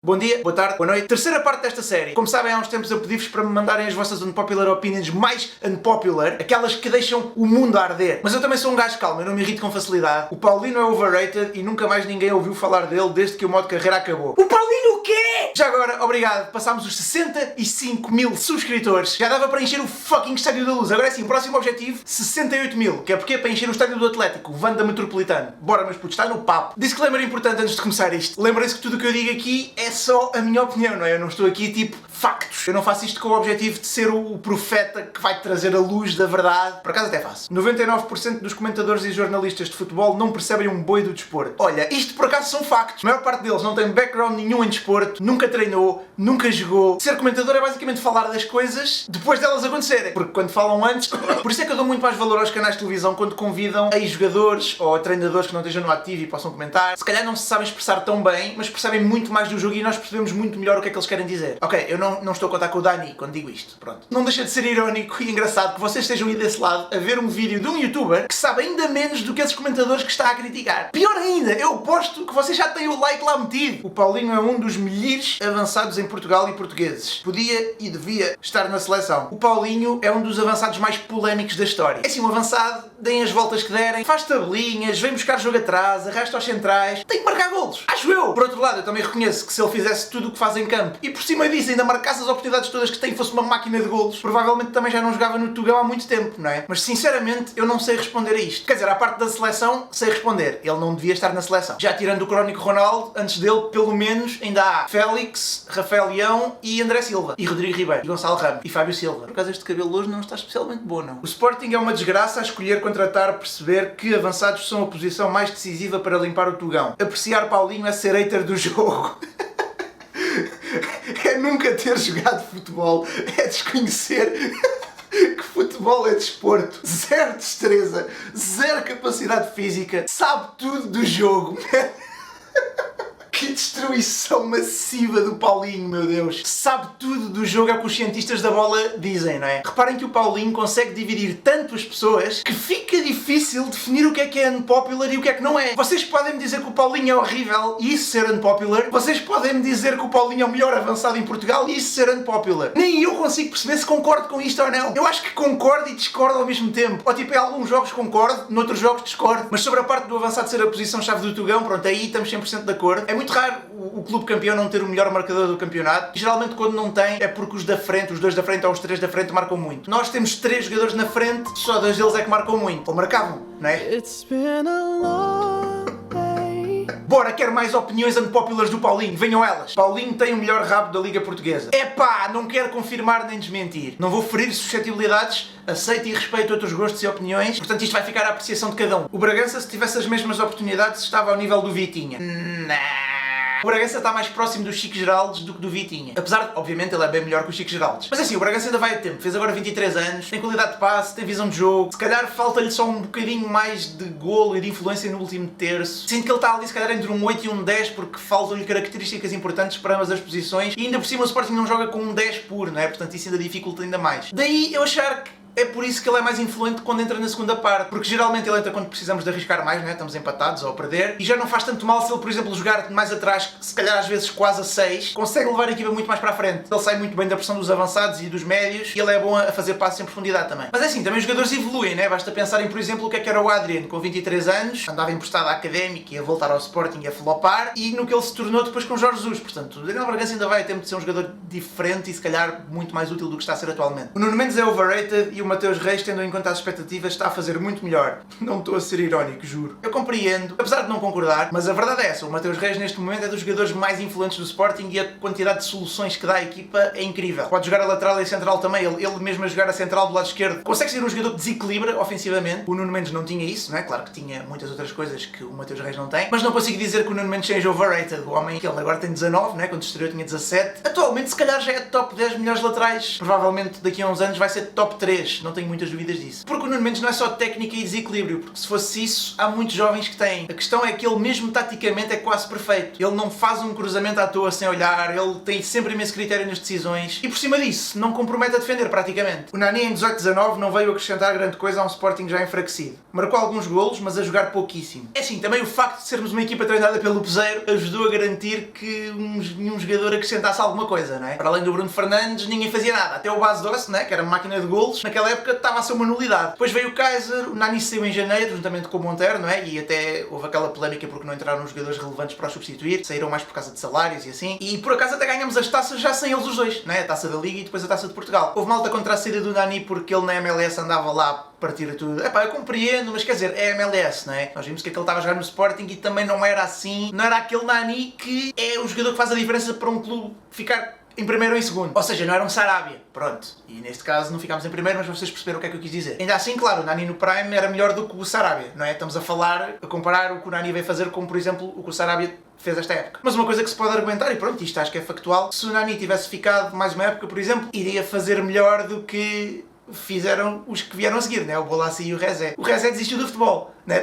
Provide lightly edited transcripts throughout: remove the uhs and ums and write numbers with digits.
Bom dia, boa tarde, boa noite. Terceira parte desta série. Como sabem, há uns tempos eu pedi-vos para me mandarem as vossas unpopular opinions mais unpopular, aquelas que deixam o mundo a arder. Mas eu também sou um gajo calmo, eu não me irrito com facilidade. O Paulinho é overrated e nunca mais ninguém ouviu falar dele desde que o modo carreira acabou. O Paulinho o quê? Já agora, obrigado. Passámos os 65 mil subscritores. Já dava para encher o fucking Estádio da Luz. Agora é assim, próximo objetivo, 68 mil. Que é porque é para encher o Estádio do Atlético, o Wanda Metropolitano. Bora, meus putos, está no papo. Disclaimer importante antes de começar isto. Lembrem-se que tudo o que eu digo aqui é só a minha opinião, não é? Eu não estou aqui tipo factos. Eu não faço isto com o objetivo de ser o profeta que vai trazer a luz da verdade. Por acaso até faço. 99% dos comentadores e jornalistas de futebol não percebem um boi do desporto. Olha, isto por acaso são factos. A maior parte deles não tem background nenhum em desporto, nunca treinou, nunca jogou. Ser comentador é basicamente falar das coisas depois delas acontecerem. Porque quando falam antes... Por isso é que eu dou muito mais valor aos canais de televisão quando convidam ex-jogadores ou treinadores que não estejam no ativo e possam comentar. Se calhar não se sabem expressar tão bem, mas percebem muito mais do jogo e nós percebemos muito melhor o que é que eles querem dizer. Ok, eu não estou a contar com o Dani quando digo isto, pronto. Não deixa de ser irónico e engraçado que vocês estejam aí desse lado a ver um vídeo de um youtuber que sabe ainda menos do que esses comentadores que está a criticar. Pior ainda, eu aposto que vocês já têm o like lá metido. O Paulinho é um dos melhores avançados em Portugal e portugueses. Podia e devia estar na seleção. O Paulinho é um dos avançados mais polémicos da história. É assim, um avançado, deem as voltas que derem, faz tabelinhas, vem buscar jogo atrás, arrasta aos centrais, tem que marcar golos. Acho eu! Por outro lado, eu também reconheço que se ele fizesse tudo o que faz em campo e por cima disso ainda marcasse as oportunidades todas que tem e fosse uma máquina de golos, provavelmente também já não jogava no Tugão há muito tempo, não é? Mas sinceramente eu não sei responder a isto. Quer dizer, à parte da seleção, sei responder. Ele não devia estar na seleção. Já tirando o crónico Ronaldo, antes dele, pelo menos, ainda há Félix, Rafael Leão e André Silva. E Rodrigo Ribeiro, e Gonçalo Ramos, e Fábio Silva. Por causa este cabelo hoje não está especialmente bom, não. O Sporting é uma desgraça a escolher contratar, perceber que avançados são a posição mais decisiva para limpar o Tugão. Apreciar Paulinho é ser hater do jogo. É nunca ter jogado futebol, é desconhecer que futebol é desporto, zero destreza, zero capacidade física, sabe tudo do jogo. Que destruição massiva do Paulinho, meu Deus. Sabe tudo do jogo, é o que os cientistas da bola dizem, não é? Reparem que o Paulinho consegue dividir tanto as pessoas que fica difícil definir o que é unpopular e o que não é. Vocês podem me dizer que o Paulinho é horrível e isso ser unpopular. Vocês podem me dizer que o Paulinho é o melhor avançado em Portugal e isso ser unpopular. Nem eu consigo perceber se concordo com isto ou não. Eu acho que concordo e discordo ao mesmo tempo. Ou tipo, em alguns jogos concordo, noutros jogos discordo. Mas sobre a parte do avançado ser a posição-chave do Tugão, pronto, aí estamos 100% de acordo. É muito raro o clube campeão não ter o melhor marcador do campeonato. Geralmente quando não tem é porque os da frente, os dois da frente ou os três da frente marcam muito. Nós temos 3 jogadores na frente, só 2 deles é que marcam muito. Ou marcavam, não é? Bora, quero mais opiniões unpopulares do Paulinho, venham elas. Paulinho tem o melhor rabo da Liga Portuguesa. Epá, não quero confirmar nem desmentir. Não vou ferir suscetibilidades, aceito e respeito outros gostos e opiniões, portanto isto vai ficar à apreciação de cada um. O Bragança, se tivesse as mesmas oportunidades, estava ao nível do Vitinha. O Bragança está mais próximo do Chico Geraldes do que do Vitinha. Apesar de, obviamente, ele é bem melhor que o Chico Geraldes. Mas assim, o Bragança ainda vai a tempo. Fez agora 23 anos, tem qualidade de passe, tem visão de jogo. Se calhar falta-lhe só um bocadinho mais de golo e de influência no último terço. Sinto que ele está ali, se calhar, entre um 8 e um 10, porque faltam-lhe características importantes para ambas as posições. E ainda por cima o Sporting não joga com um 10 puro, não é? Portanto, isso ainda dificulta ainda mais. Daí eu achar que é por isso que ele é mais influente quando entra na segunda parte, porque geralmente ele entra quando precisamos de arriscar mais, né? Estamos empatados ou a perder, e já não faz tanto mal se ele, por exemplo, jogar mais atrás, se calhar às vezes quase a 6, consegue levar a equipa muito mais para a frente. Ele sai muito bem da pressão dos avançados e dos médios, e ele é bom a fazer passos em profundidade também. Mas é assim, também os jogadores evoluem, né? Basta pensar em, por exemplo, o que era o Adrian, com 23 anos, andava emprestado à Académica, ia voltar ao Sporting e a flopar, e no que ele se tornou depois com o Jorge Jesus. Portanto, o Daniel Bragança ainda vai ter de ser um jogador diferente e se calhar muito mais útil do que está a ser atualmente. O Nuno Mendes é overrated e o Mateus Reis, tendo em conta as expectativas, está a fazer muito melhor. Não estou a ser irónico, juro. Eu compreendo, apesar de não concordar, mas a verdade é essa. O Mateus Reis neste momento é dos jogadores mais influentes do Sporting e a quantidade de soluções que dá à equipa é incrível. Pode jogar a lateral e a central também, ele mesmo a jogar a central do lado esquerdo. Consegue ser um jogador que desequilibra ofensivamente. O Nuno Mendes não tinha isso, não é? Claro que tinha muitas outras coisas que o Mateus Reis não tem, mas não consigo dizer que o Nuno Mendes seja overrated. O homem, que ele agora tem 19, né? Quando estreou tinha 17. Atualmente se calhar já é top 10 melhores laterais. Provavelmente daqui a uns anos vai ser top 3. Mendes, não tenho muitas dúvidas disso. Porque o Nuno Mendes não é só técnica e desequilíbrio, porque se fosse isso, há muitos jovens que têm. A questão é que ele mesmo taticamente é quase perfeito. Ele não faz um cruzamento à toa sem olhar, ele tem sempre imenso critério nas decisões e por cima disso, não compromete a defender praticamente. O Nani em 18-19 não veio acrescentar grande coisa a um Sporting já enfraquecido. Marcou alguns golos, mas a jogar pouquíssimo. É assim, também o facto de sermos uma equipa treinada pelo Peseiro ajudou a garantir que nenhum jogador acrescentasse alguma coisa, não é? Para além do Bruno Fernandes, ninguém fazia nada. Até o Bas Dost, né, que era uma máquina de golos, naquela época estava a ser uma nulidade. Depois veio o Kaiser, o Nani saiu em janeiro, juntamente com o Montero, não é? E até houve aquela polémica porque não entraram os jogadores relevantes para os substituir, saíram mais por causa de salários e assim. E por acaso até ganhamos as taças já sem eles os dois, não é? A taça da Liga e depois a taça de Portugal. Houve malta contra a saída do Nani porque ele na MLS andava lá a partir tudo. Epá, eu compreendo, mas quer dizer, é MLS, não é? Nós vimos que aquele estava a jogar no Sporting e também não era assim, não era aquele Nani que é o jogador que faz a diferença para um clube ficar em primeiro ou em segundo. Ou seja, não era um Sarabia. Pronto. E neste caso não ficámos em primeiro, mas vocês perceberam o que é que eu quis dizer. Ainda assim, claro, o Nani no Prime era melhor do que o Sarabia, não é? Estamos a comparar o que o Nani veio fazer com, por exemplo, o que o Sarabia fez esta época. Mas uma coisa que se pode argumentar, e pronto, isto acho que é factual, se o Nani tivesse ficado mais uma época, por exemplo, iria fazer melhor do que fizeram os que vieram a seguir, né? O Bolasie e o Rezé. O Rezé desistiu do futebol, né?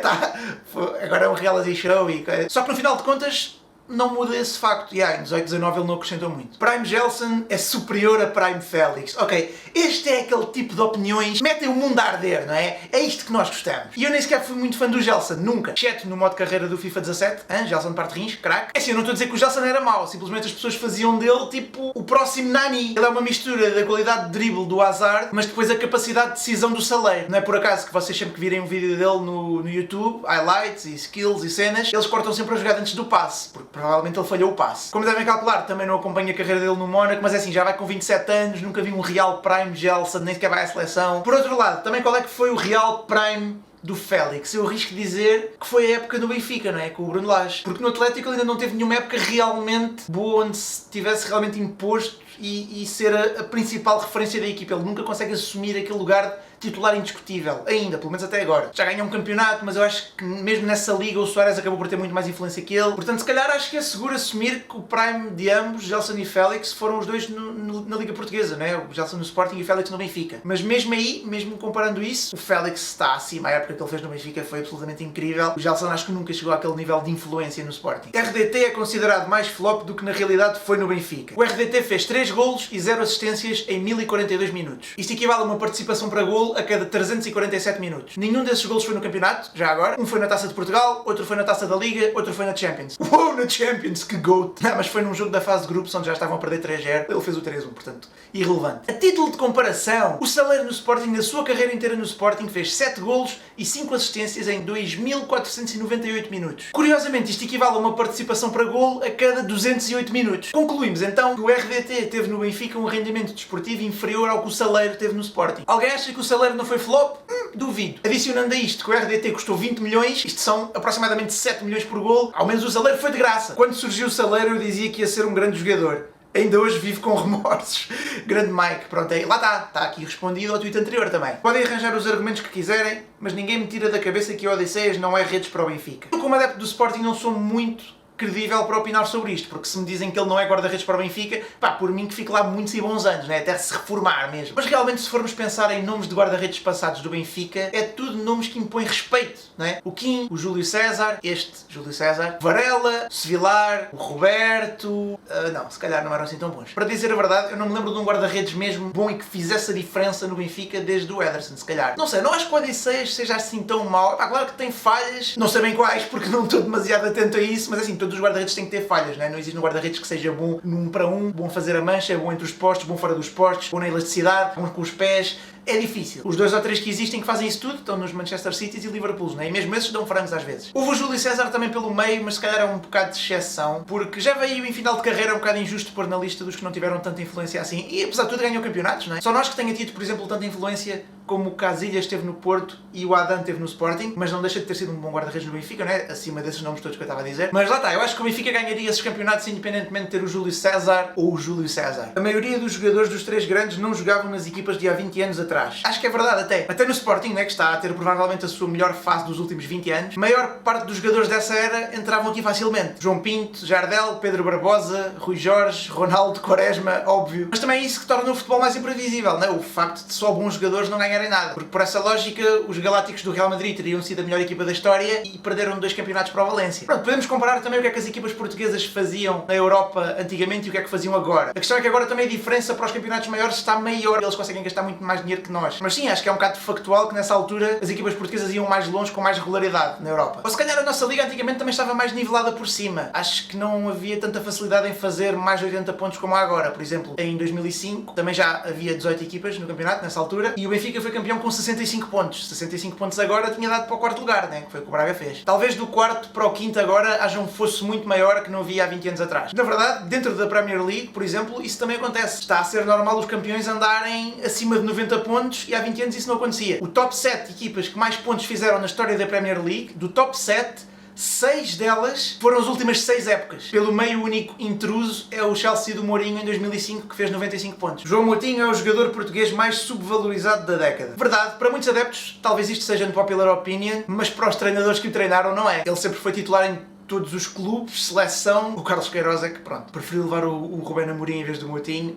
Agora é um reality show e... Só que no final de contas não muda esse facto. E em 18-19 ele não acrescentou muito. Prime Gelson é superior a Prime Félix. Ok, este é aquele tipo de opiniões que metem o mundo a arder, não é? É isto que nós gostamos. E eu nem sequer fui muito fã do Gelson, nunca. Exceto no modo carreira do FIFA 17, Gelson Parterrins, craque. É assim, eu não estou a dizer que o Gelson era mau, simplesmente as pessoas faziam dele tipo o próximo Nani. Ele é uma mistura da qualidade de drible do Hazard, mas depois a capacidade de decisão do Saleiro. Não é por acaso que vocês sempre que virem um vídeo dele no YouTube, highlights e skills e cenas, eles cortam sempre a jogada antes do passe, porque provavelmente ele falhou o passe. Como devem calcular, também não acompanho a carreira dele no Mónaco, mas é assim, já vai com 27 anos, nunca vi um real Prime Gelson, nem sequer vai à seleção. Por outro lado, também qual é que foi o real Prime do Félix? Eu arrisco dizer que foi a época do Benfica, não é? Com o Bruno Lage. Porque no Atlético ele ainda não teve nenhuma época realmente boa, onde se tivesse realmente imposto e ser a principal referência da equipa. Ele nunca consegue assumir aquele lugar de titular indiscutível, ainda, pelo menos até agora. Já ganhou um campeonato, mas eu acho que mesmo nessa liga o Suárez acabou por ter muito mais influência que ele. Portanto, se calhar acho que é seguro assumir que o prime de ambos, Gelson e Félix, foram os dois na Liga Portuguesa, não é? O Gelson no Sporting e o Félix no Benfica. Mas mesmo aí, mesmo comparando isso, o Félix está acima. A época que ele fez no Benfica foi absolutamente incrível. O Gelson acho que nunca chegou àquele nível de influência no Sporting. RDT é considerado mais flop do que na realidade foi no Benfica. O RDT fez 3 golos e 0 assistências em 1042 minutos. Isto equivale a uma participação para golo a cada 347 minutos. Nenhum desses golos foi no campeonato, já agora. Um foi na Taça de Portugal, outro foi na Taça da Liga, outro foi na Champions. Uou, na Champions, que GOAT! Não, mas foi num jogo da fase de grupos onde já estavam a perder 3-0. Ele fez o 3-1, portanto, irrelevante. A título de comparação, o Saleiro no Sporting, na sua carreira inteira no Sporting, fez 7 golos e 5 assistências em 2498 minutos. Curiosamente, isto equivale a uma participação para golo a cada 208 minutos. Concluímos então que o RDT teve no Benfica um rendimento desportivo inferior ao que o Saleiro teve no Sporting. Alguém acha que o Saleiro não foi flop? Duvido. Adicionando a isto que o RDT custou 20 milhões, isto são aproximadamente 7 milhões por golo, ao menos o Saleiro foi de graça. Quando surgiu o Saleiro eu dizia que ia ser um grande jogador. Ainda hoje vivo com remorsos. Grande Mike. Pronto, aí, lá está aqui respondido ao tweet anterior também. Podem arranjar os argumentos que quiserem, mas ninguém me tira da cabeça que o Odisseias não é redes para o Benfica. Eu, como adepto do Sporting, não sou muito credível para opinar sobre isto, porque se me dizem que ele não é guarda-redes para o Benfica, pá, por mim que fique lá muitos e bons anos, né? Até se reformar mesmo. Mas realmente, se formos pensar em nomes de guarda-redes passados do Benfica, é tudo nomes que impõem respeito, não é? O Kim, o Júlio César, este Júlio César, Varela, o Sevilar, o Roberto... não, se calhar não eram assim tão bons. Para dizer a verdade, eu não me lembro de um guarda-redes mesmo bom e que fizesse a diferença no Benfica desde o Ederson, se calhar. Não sei, não acho que o Odisseias seja assim tão mau. Pá, claro que tem falhas, não sei bem quais, porque não estou demasiado atento a isso, mas assim, todos os guarda-redes têm que ter falhas, não é? Não existe um guarda-redes que seja bom no 1 para 1, bom a fazer a mancha, bom entre os postos, bom fora dos postos, bom na elasticidade, bom com os pés. É difícil. Os 2 ou 3 que existem que fazem isso tudo estão nos Manchester City e Liverpool, não é? E mesmo esses dão frangos às vezes. Houve o Júlio César também pelo meio, mas se calhar é um bocado de exceção, porque já veio em final de carreira um bocado injusto pôr na lista dos que não tiveram tanta influência assim. E apesar de tudo ganham campeonatos, não é? Só nós que tenha tido, por exemplo, tanta influência como o Casillas teve no Porto e o Adam teve no Sporting, mas não deixa de ter sido um bom guarda-redes no Benfica, não é? Acima desses nomes todos que eu estava a dizer. Mas lá está, eu acho que o Benfica ganharia esses campeonatos independentemente de ter o Júlio César ou o Júlio César. A maioria dos jogadores dos 3 grandes não jogavam nas equipas de há 20 anos atrás. atrás. Acho que é verdade até no Sporting, né, que está a ter provavelmente a sua melhor fase dos últimos 20 anos, a maior parte dos jogadores dessa era entravam aqui facilmente. João Pinto, Jardel, Pedro Barbosa, Rui Jorge, Ronaldo, Quaresma, óbvio. Mas também é isso que torna o futebol mais imprevisível, né? O facto de só bons jogadores não ganharem nada. Porque por essa lógica, os Galácticos do Real Madrid teriam sido a melhor equipa da história e perderam 2 campeonatos para o Valência. Pronto, podemos comparar também o que é que as equipas portuguesas faziam na Europa antigamente e o que é que faziam agora. A questão é que agora também a diferença para os campeonatos maiores está maior, eles conseguem gastar muito mais dinheiro que nós. Mas sim, acho que é um bocado factual que nessa altura as equipas portuguesas iam mais longe com mais regularidade na Europa. Ou se calhar a nossa liga antigamente também estava mais nivelada por cima. Acho que não havia tanta facilidade em fazer mais de 80 pontos como há agora. Por exemplo, em 2005 também já havia 18 equipas no campeonato nessa altura e o Benfica foi campeão com 65 pontos. 65 pontos agora tinha dado para o 4º lugar, né? Que foi o que o Braga fez. Talvez do 4º para o 5º agora haja um fosso muito maior que não havia há 20 anos atrás. Na verdade, dentro da Premier League, por exemplo, isso também acontece. Está a ser normal os campeões andarem acima de 90 pontos e há 20 anos isso não acontecia. O top 7 equipas que mais pontos fizeram na história da Premier League, do top 7, 6 delas foram as últimas 6 épocas. Pelo meio único intruso é o Chelsea do Mourinho em 2005, que fez 95 pontos. João Moutinho é o jogador português mais subvalorizado da década. Verdade, para muitos adeptos, talvez isto seja unpopular opinion, mas para os treinadores que o treinaram não é. Ele sempre foi titular em todos os clubes, seleção. O Carlos Queiroz é que, pronto, preferiu levar o Rubén Amorim em vez do Moutinho.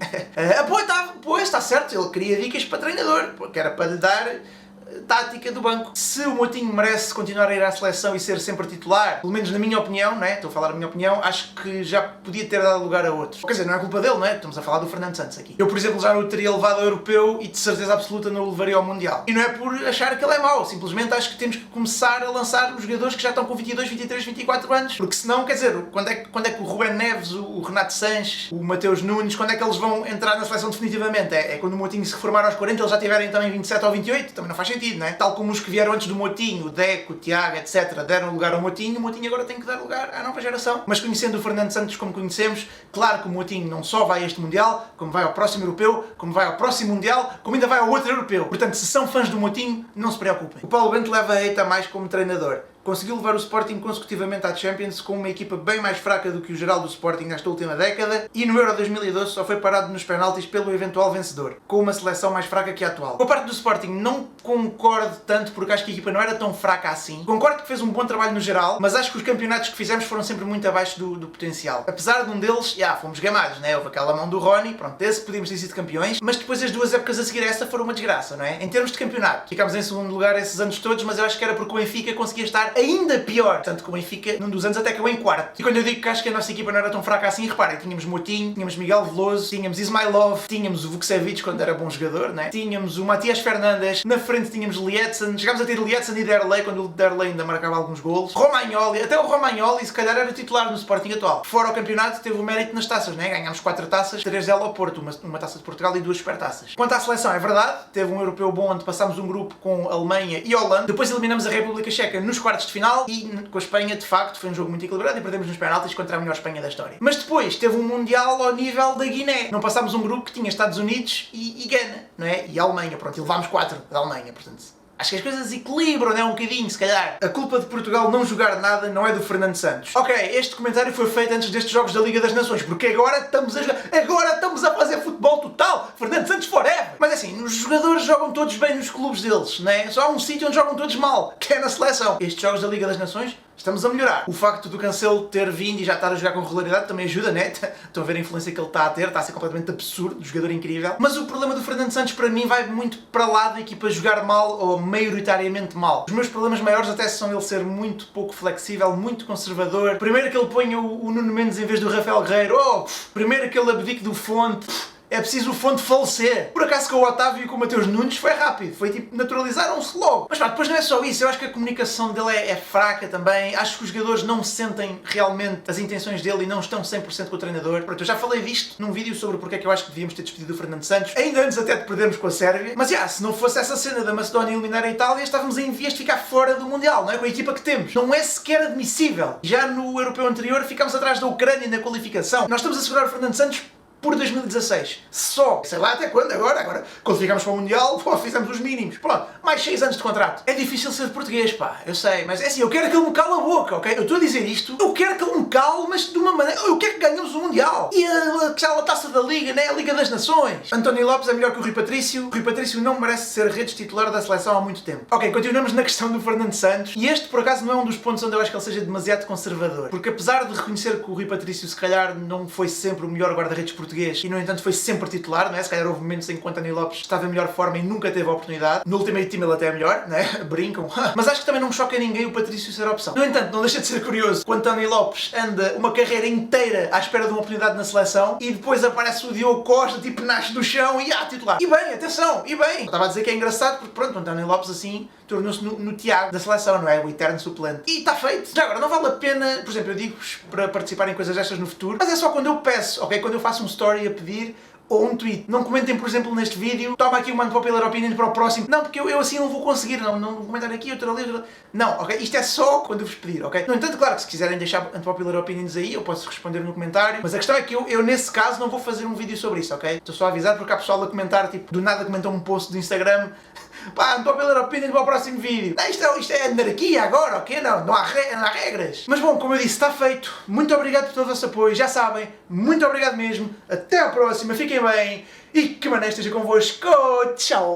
Pois, está certo, ele queria dicas para treinador, que era para lhe dar tática do banco. Se o Moutinho merece continuar a ir à seleção e ser sempre titular, pelo menos na minha opinião, né? Estou a falar a minha opinião, acho que já podia ter dado lugar a outros. Quer dizer, não é culpa dele, não é? Estamos a falar do Fernando Santos aqui. Eu, por exemplo, já o teria levado ao europeu e de certeza absoluta não o levaria ao mundial. E não é por achar que ele é mau, simplesmente acho que temos que começar a lançar os jogadores que já estão com 22, 23, 24 anos. Porque senão, quer dizer, quando é que o Rubén Neves, o Renato Sanches, o Mateus Nunes, quando é que eles vão entrar na seleção definitivamente? É quando o Moutinho se reformar aos 40, eles já tiverem também 27 ou 28? Também não faz sentido, não é? Tal como os que vieram antes do Moutinho, o Deco, o Tiago, etc., deram lugar ao Moutinho, o Moutinho agora tem que dar lugar à nova geração. Mas conhecendo o Fernando Santos como conhecemos, claro que o Moutinho não só vai a este Mundial, como vai ao próximo Europeu, como vai ao próximo Mundial, como ainda vai ao outro Europeu. Portanto, se são fãs do Moutinho, não se preocupem. O Paulo Bento leva a eita mais como treinador. Conseguiu levar o Sporting consecutivamente à Champions com uma equipa bem mais fraca do que o geral do Sporting nesta última década e no Euro 2012 só foi parado nos penaltis pelo eventual vencedor, com uma seleção mais fraca que a atual. Com a parte do Sporting não concordo tanto porque acho que a equipa não era tão fraca assim. Concordo que fez um bom trabalho no geral, mas acho que os campeonatos que fizemos foram sempre muito abaixo do potencial. Apesar de um deles, fomos gamados, né? Houve aquela mão do Rony, pronto, desse podíamos ter sido campeões, mas depois as 2 épocas a seguir a essa foram uma desgraça, não é? Em termos de campeonato, ficámos em segundo lugar esses anos todos, mas eu acho que era porque o Benfica conseguia estar ainda pior. Tanto que o Benfica, num dos anos, até acabou em 4º. E quando eu digo que acho que a nossa equipa não era tão fraca assim, reparem, tínhamos Moutinho, tínhamos Miguel Veloso, tínhamos Ismailov, tínhamos o Vukcevic quando era bom jogador, né? Tínhamos o Matias Fernandes, na frente tínhamos Lietzen, chegámos a ter Lietzen e Derlei, quando o Derlei ainda marcava alguns golos. Romagnoli, até o Romagnoli se calhar era titular no Sporting atual. Fora o campeonato, teve o mérito nas taças, né? Ganhámos 4 taças, 3 delas ao Porto, uma taça de Portugal e 2 supertaças. Quanto à seleção, é verdade, teve um europeu bom onde passámos um grupo com Alemanha e Holanda, depois eliminamos a República Checa nos quartos de final e com a Espanha, de facto, foi um jogo muito equilibrado e perdemos nos penaltis contra a melhor Espanha da história. Mas depois teve um Mundial ao nível da Guiné. Não passámos um grupo que tinha Estados Unidos e Gana, não é? E a Alemanha, pronto, e levámos 4 da Alemanha, portanto... Acho que as coisas equilibram, né? Um bocadinho, se calhar. A culpa de Portugal não jogar nada não é do Fernando Santos. Ok, este comentário foi feito antes destes Jogos da Liga das Nações, porque agora estamos a jogar, agora estamos a fazer futebol total, Fernando Santos forever! Mas assim, os jogadores jogam todos bem nos clubes deles, né? Só há um sítio onde jogam todos mal, que é na seleção. Estes Jogos da Liga das Nações, estamos a melhorar. O facto do Cancelo ter vindo e já estar a jogar com regularidade também ajuda, né? Estão a ver a influência que ele está a ter, está a ser completamente absurdo, jogador incrível. Mas o problema do Fernando Santos para mim vai muito para lá da equipa jogar mal ou maioritariamente mal. Os meus problemas maiores até são ele ser muito pouco flexível, muito conservador. Primeiro que ele ponha o Nuno Mendes em vez do Rafael Guerreiro. Primeiro que ele abdique do Fonte. É preciso o Fonte falecer. Por acaso com o Otávio e com o Mateus Nunes foi rápido. Foi tipo, naturalizaram-se logo. Mas pá, depois não é só isso. Eu acho que a comunicação dele é fraca também. Acho que os jogadores não sentem realmente as intenções dele e não estão 100% com o treinador. Pronto, eu já falei disto num vídeo sobre porque é que eu acho que devíamos ter despedido o Fernando Santos. Ainda antes até de perdermos com a Sérvia. Mas se não fosse essa cena da Macedónia eliminar a Itália, estávamos em vias de ficar fora do Mundial, não é? Com a equipa que temos. Não é sequer admissível. Já no europeu anterior ficámos atrás da Ucrânia na qualificação. Nós estamos a segurar o Fernando Santos por 2016. Só. Sei lá até quando agora. Quando ficamos para o Mundial, fizemos os mínimos. Pronto, mais 6 anos de contrato. É difícil ser de português, pá. Eu sei, mas é assim, eu quero que ele me cale a boca, ok? Eu estou a dizer isto, eu quero que ele me cale, mas de uma maneira... Eu quero que ganhemos o Mundial. E aquela taça da Liga, né? A Liga das Nações. António Lopes é melhor que o Rui Patrício. O Rui Patrício não merece ser redes titular da seleção há muito tempo. Ok, continuamos na questão do Fernando Santos. E este, por acaso, não é um dos pontos onde eu acho que ele seja demasiado conservador. Porque apesar de reconhecer que o Rui Patrício, se calhar, não foi sempre o melhor guarda-redes português e, no entanto, foi sempre titular, não é? Se calhar houve momentos em que o António Lopes estava em melhor forma e nunca teve a oportunidade. No Ultimate Team ele até é melhor, né? Brincam. Mas acho que também não choca ninguém o Patrício ser a opção. No entanto, não deixa de ser curioso que o António Lopes anda uma carreira inteira à espera de uma oportunidade na seleção e depois aparece o Diogo Costa, tipo, nasce do chão e titular. E bem, atenção, e bem. Estava a dizer que é engraçado porque, pronto, o António Lopes assim tornou-se no Tiago da seleção, não é? O eterno suplente. E está feito. Já agora, não vale a pena, por exemplo, eu digo-vos para participar em coisas destas no futuro, mas é só quando eu peço, ok? Quando eu faço um story a pedir ou um tweet. Não comentem, por exemplo, neste vídeo, toma aqui uma unpopular opinion para o próximo. Não, porque eu assim não vou conseguir, não comentar aqui, outro ali, outro... Não, ok? Isto é só quando eu vos pedir, ok? No entanto, claro que se quiserem deixar unpopular opinions aí, eu posso responder no comentário, mas a questão é que eu nesse caso não vou fazer um vídeo sobre isso, ok? Estou só a avisar porque há pessoal a comentar, tipo, do nada comentou um post do Instagram, pá, unpopular opinion para o próximo vídeo. Não, isto é anarquia agora, ok? Não há regras. Mas bom, como eu disse, está feito. Muito obrigado por todo o vosso apoio, já sabem, muito obrigado mesmo. Até à próxima, fiquem bem e que mané esteja convosco. Tchau!